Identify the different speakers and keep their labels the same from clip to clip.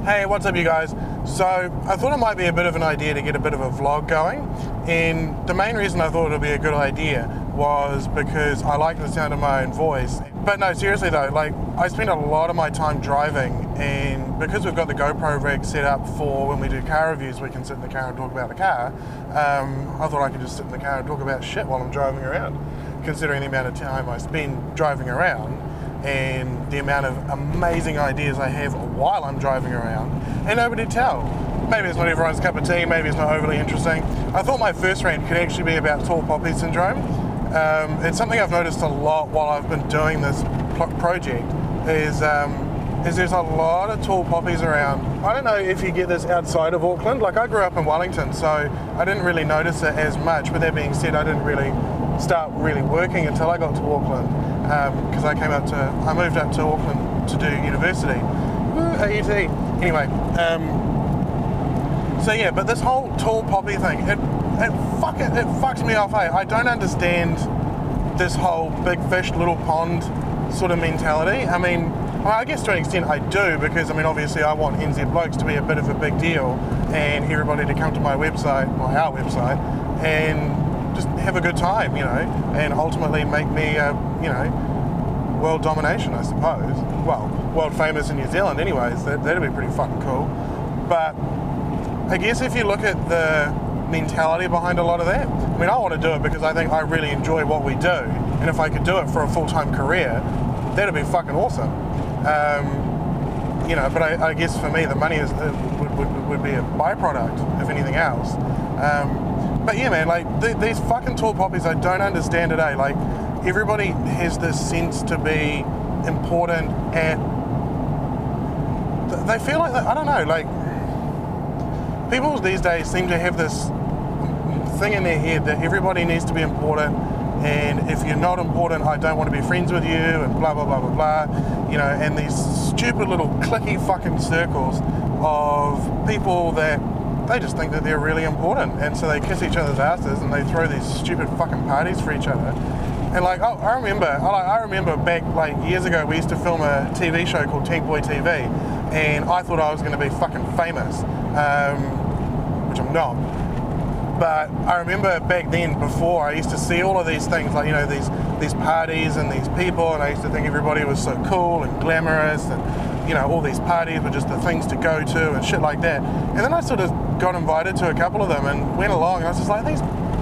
Speaker 1: Hey, what's up you guys? So I thought it might be a bit of an idea to get a bit of a vlog going, and the main reason I thought it would be a good idea was because I like the sound of my own voice. But no, seriously though, like I spend a lot of my time driving, and because we've got the GoPro rig set up for when we do car reviews, we can sit in the car and talk about the car. I thought I could just sit in the car and talk about shit while I'm driving around, considering the amount of time I spend driving around and the amount of amazing ideas I have while I'm driving around, and nobody tell. Maybe it's not everyone's cup of tea, maybe it's not overly interesting. I thought my first rant could actually be about tall poppy syndrome. It's something I've noticed a lot while I've been doing this project, is there's a lot of tall poppies around. I don't know if you get this outside of Auckland. Like I grew up in Wellington, so I didn't really notice it as much. But that being said, I didn't really start working until I got to Auckland, because I moved up to Auckland to do university. Woo, AET. Anyway, so yeah, but this whole tall poppy thing, it fucks me off. I don't understand this whole big fish, little pond sort of mentality. I mean, I guess to an extent I do, because I mean obviously I want NZ Blokes to be a bit of a big deal and everybody to come to my website, or our website, and just have a good time, you know, and ultimately make me, you know, world domination, I suppose. Well, world famous in New Zealand anyways, that'd be pretty fucking cool. But I guess if you look at the mentality behind a lot of that, I mean, I want to do it because I think I really enjoy what we do, and if I could do it for a full-time career, that'd be fucking awesome. You know, but I guess for me the money would be a byproduct, if anything else. But yeah, man, like these fucking tall poppies, I don't understand today. Like everybody has this sense to be important, and they feel like, I don't know, like people these days seem to have this thing in their head that everybody needs to be important, and if you're not important, I don't want to be friends with you, and blah blah blah blah blah, you know, and these stupid little clicky fucking circles of people that they just think that they're really important, and so they kiss each other's asses and they throw these stupid fucking parties for each other. And like, oh, I remember back like years ago, we used to film a TV show called Tank Boy TV, and I thought I was going to be fucking famous, which I'm not. But I remember back then, before, I used to see all of these things, like, you know, these parties and these people, and I used to think everybody was so cool and glamorous, and, you know, all these parties were just the things to go to and shit like that. And then I sort of got invited to a couple of them and went along, and I was just like,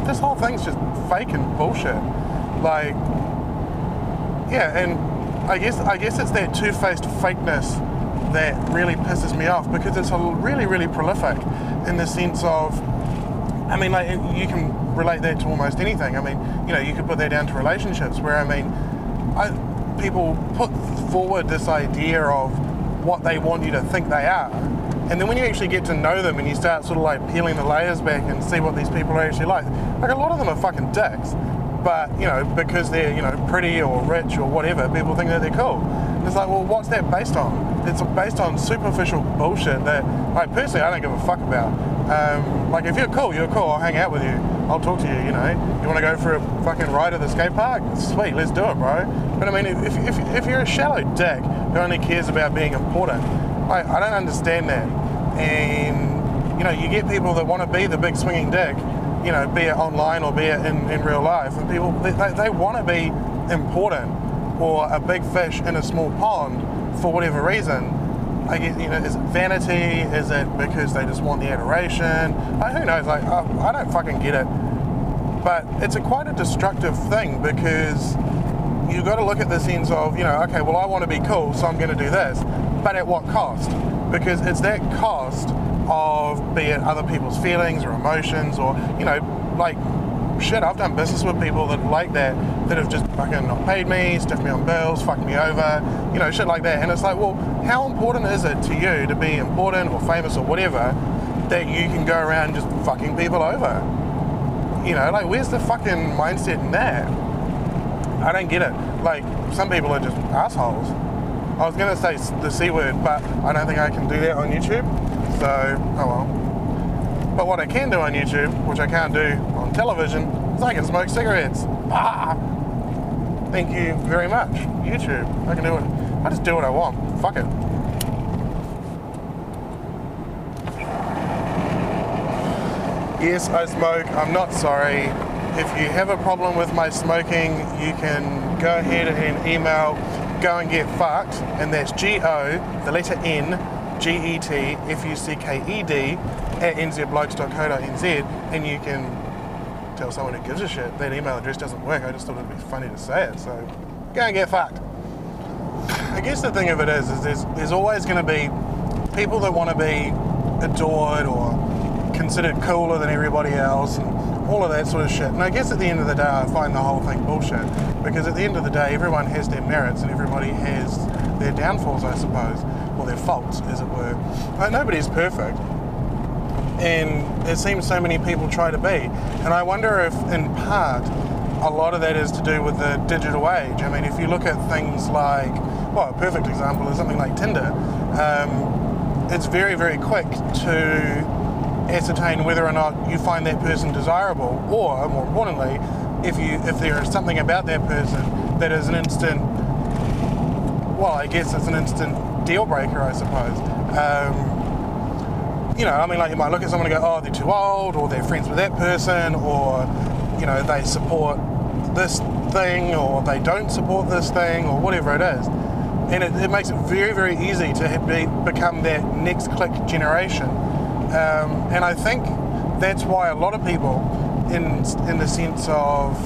Speaker 1: this whole thing's just fake and bullshit. Like, yeah, and I guess it's that two-faced fakeness that really pisses me off, because it's really, really prolific in the sense of, I mean, like, you can relate that to almost anything. I mean, you know, you could put that down to relationships, where, I mean, people put forward this idea of what they want you to think they are, and then when you actually get to know them and you start sort of like peeling the layers back and see what these people are actually like a lot of them are fucking dicks, but, you know, because they're, you know, pretty or rich or whatever, people think that they're cool. And it's like, well, what's that based on? It's based on superficial bullshit that, like, personally, I don't give a fuck about. Like, if you're cool, I'll hang out with you, I'll talk to you, you know. You want to go for a fucking ride at the skate park? Sweet, let's do it, bro. But I mean, if you're a shallow dick who only cares about being important, I don't understand that. And, you know, you get people that want to be the big swinging dick, you know, be it online or be it in real life, and people, they want to be important or a big fish in a small pond for whatever reason. I guess, you know, is it vanity? Is it because they just want the adoration? Who knows? Like, I don't fucking get it. But it's quite a destructive thing, because you've got to look at the sense of, you know, okay, well, I want to be cool, so I'm going to do this, but at what cost? Because it's that cost of, be it other people's feelings or emotions, or, you know, like, shit, I've done business with people that like that have just fucking not paid me, stiffed me on bills, fucked me over, you know, shit like that. And it's like, well, how important is it to you to be important or famous or whatever, that you can go around just fucking people over? You know, like, where's the fucking mindset in that? I don't get it. Like, some people are just assholes. I was going to say the C word, but I don't think I can do that on YouTube, so, oh well. But what I can do on YouTube, which I can't do on television, is I can smoke cigarettes. Ah! Thank you very much, YouTube. I can do it. I just do what I want. Fuck it. Yes, I smoke. I'm not sorry. If you have a problem with my smoking, you can go ahead and email Go and Get Fucked, and that's G-O, the letter N, GETFUCKED at nzblokes.co.nz, and you can tell someone who gives a shit that email address doesn't work. I just thought it'd be funny to say it, so go and get fucked. I guess the thing of it is there's always going to be people that want to be adored or considered cooler than everybody else and all of that sort of shit. And I guess at the end of the day, I find the whole thing bullshit, because at the end of the day, everyone has their merits and everybody has their downfalls, I suppose, or their faults, as it were. Like, nobody's perfect, and it seems so many people try to be. And I wonder if, in part, a lot of that is to do with the digital age. I mean, if you look at things like, well, a perfect example is something like Tinder. It's very, very quick to ascertain whether or not you find that person desirable, or more importantly, if there is something about that person that is an instant, well, I guess it's an instant deal breaker, I suppose. You know, I mean, like, you might look at someone and go, oh, they're too old, or they're friends with that person, or, you know, they support this thing, or they don't support this thing, or whatever it is. And it makes it very, very easy to become that next click generation. And I think that's why a lot of people, in the sense of,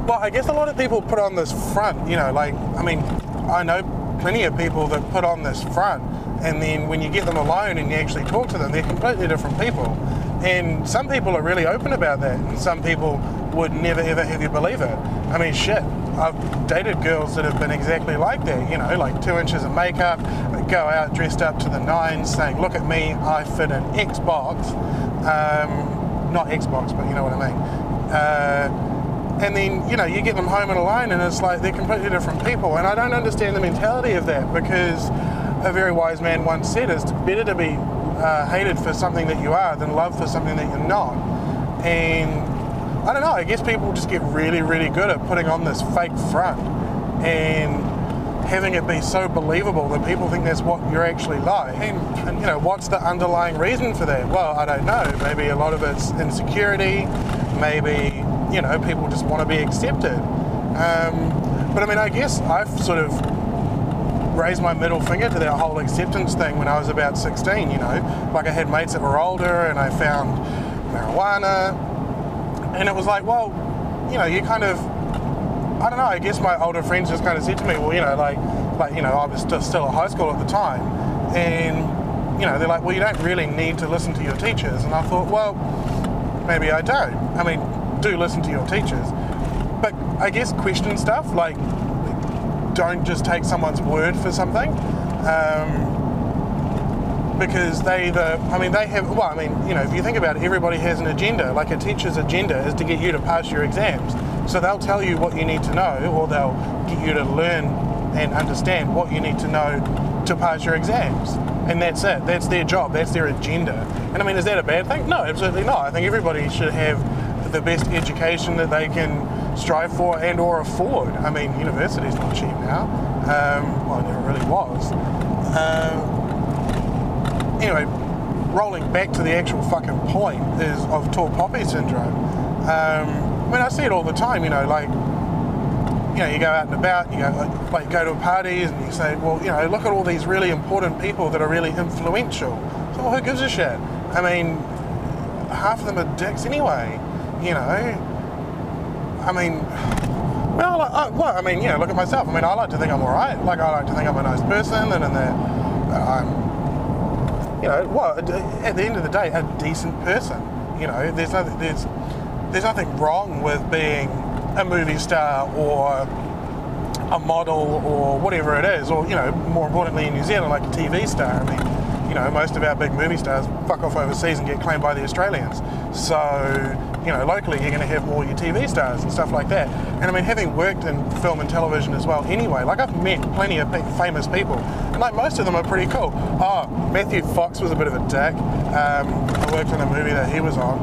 Speaker 1: well, I guess a lot of people put on this front, you know, like, I mean, I know plenty of people that put on this front, and then when you get them alone and you actually talk to them, they're completely different people. And some people are really open about that, and some people would never ever have you believe it. I mean, shit, I've dated girls that have been exactly like that, you know, like 2 inches of makeup, they go out dressed up to the nines saying, look at me, I fit an Xbox. Not Xbox, but you know what I mean. And then, you know, you get them home and alone, and it's like they're completely different people. And I don't understand the mentality of that, because a very wise man once said, it's better to be hated for something that you are than loved for something that you're not. And I don't know, I guess people just get really, really good at putting on this fake front and having it be so believable that people think that's what you're actually like. And you know, what's the underlying reason for that? Well, I don't know. Maybe a lot of it's insecurity. Maybe, you know, people just want to be accepted. But I mean, I guess I've sort of raised my middle finger to that whole acceptance thing when I was about 16, you know. Like, I had mates that were older, and I found marijuana, and it was like, well, you know, you kind of, I don't know, I guess my older friends just kind of said to me, well, you know, like you know, I was still at high school at the time, and, you know, they're like, well, you don't really need to listen to your teachers. And I thought, well, maybe I don't. I mean, do listen to your teachers, but I guess question stuff, like, don't just take someone's word for something, because they have, well, I mean, you know, if you think about it, everybody has an agenda. Like, a teacher's agenda is to get you to pass your exams. So they'll tell you what you need to know, or they'll get you to learn and understand what you need to know to pass your exams. And that's it. That's their job. That's their agenda. And I mean, is that a bad thing? No, absolutely not. I think everybody should have the best education that they can strive for and or afford. I mean, university's not cheap now. Well, it never really was. Anyway, rolling back to the actual fucking point is of tall poppy syndrome. I mean, I see it all the time, you know, like, you know, you go out and about, you go, like, go to parties and you say, well, you know, look at all these really important people that are really influential. So, well, who gives a shit? I mean, half of them are dicks anyway, you know. I mean, well, I mean, you know, look at myself. I mean, I like to think I'm all right. Like, I like to think I'm a nice person, and that I'm, you know, well, at the end of the day, a decent person. You know, there's nothing wrong with being a movie star or a model or whatever it is, or, you know, more importantly in New Zealand, like a TV star. I mean, you know, most of our big movie stars fuck off overseas and get claimed by the Australians. So, you know, locally you're going to have more your TV stars and stuff like that. And I mean, having worked in film and television as well anyway, like, I've met plenty of famous people, and like, most of them are pretty cool. Oh, Matthew Fox was a bit of a dick. I worked in a movie that he was on.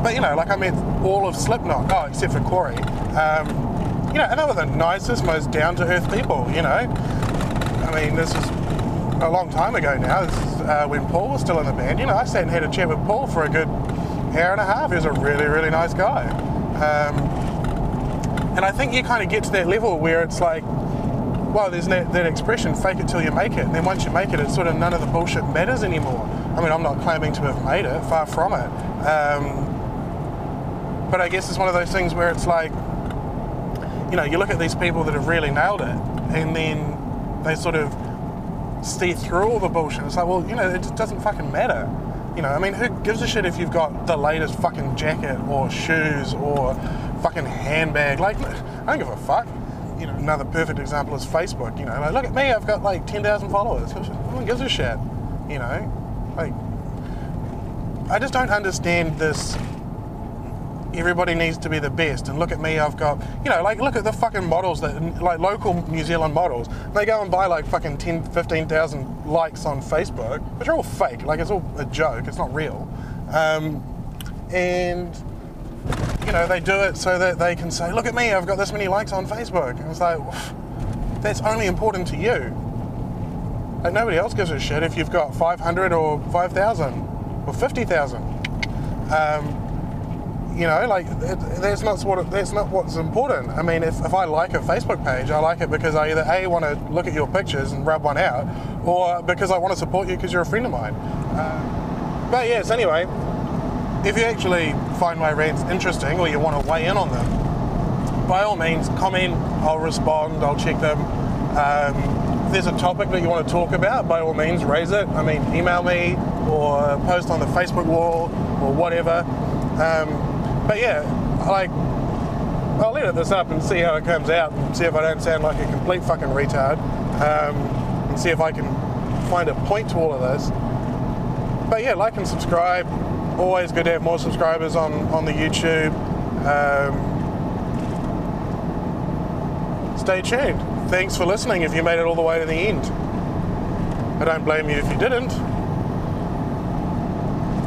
Speaker 1: But, you know, like, I met all of Slipknot, except for Corey. You know, and they were the nicest, most down-to-earth people, you know. I mean, this is a long time ago now. This is when Paul was still in the band. You know, I sat and had a chat with Paul for a good hour and a half. He was a really, really nice guy. And I think you kind of get to that level where it's like, well, there's that expression, fake it till you make it. And then once you make it, it's sort of none of the bullshit matters anymore. I mean, I'm not claiming to have made it, far from it. But I guess it's one of those things where it's like, you know, you look at these people that have really nailed it, and then they sort of steer through all the bullshit. It's like, well, you know, it just doesn't fucking matter. You know, I mean, who gives a shit if you've got the latest fucking jacket or shoes or fucking handbag? Like, I don't give a fuck. You know, another perfect example is Facebook. You know, like, look at me, I've got like 10,000 followers. No one gives a shit. You know, like, I just don't understand this. Everybody needs to be the best, and look at me, I've got, you know, like, look at the fucking models, that like local New Zealand models, they go and buy like fucking 10, 15,000 likes on Facebook, which are all fake, like it's all a joke, it's not real, and, you know, they do it so that they can say, look at me, I've got this many likes on Facebook, and it's like, that's only important to you. Like, nobody else gives a shit if you've got 500 or 5,000 or 50,000. You know, like, that's not what's important. I mean, if I like a Facebook page, I like it because I either A, want to look at your pictures and rub one out, or because I want to support you because you're a friend of mine. But yes, anyway, if you actually find my rants interesting or you want to weigh in on them, by all means, comment, I'll respond, I'll check them. If there's a topic that you want to talk about, by all means, raise it. I mean, email me or post on the Facebook wall or whatever. But yeah, like, I'll edit this up and see how it comes out and see if I don't sound like a complete fucking retard, and see if I can find a point to all of this. But yeah, like and subscribe. Always good to have more subscribers on the YouTube. Stay tuned. Thanks for listening if you made it all the way to the end. I don't blame you if you didn't.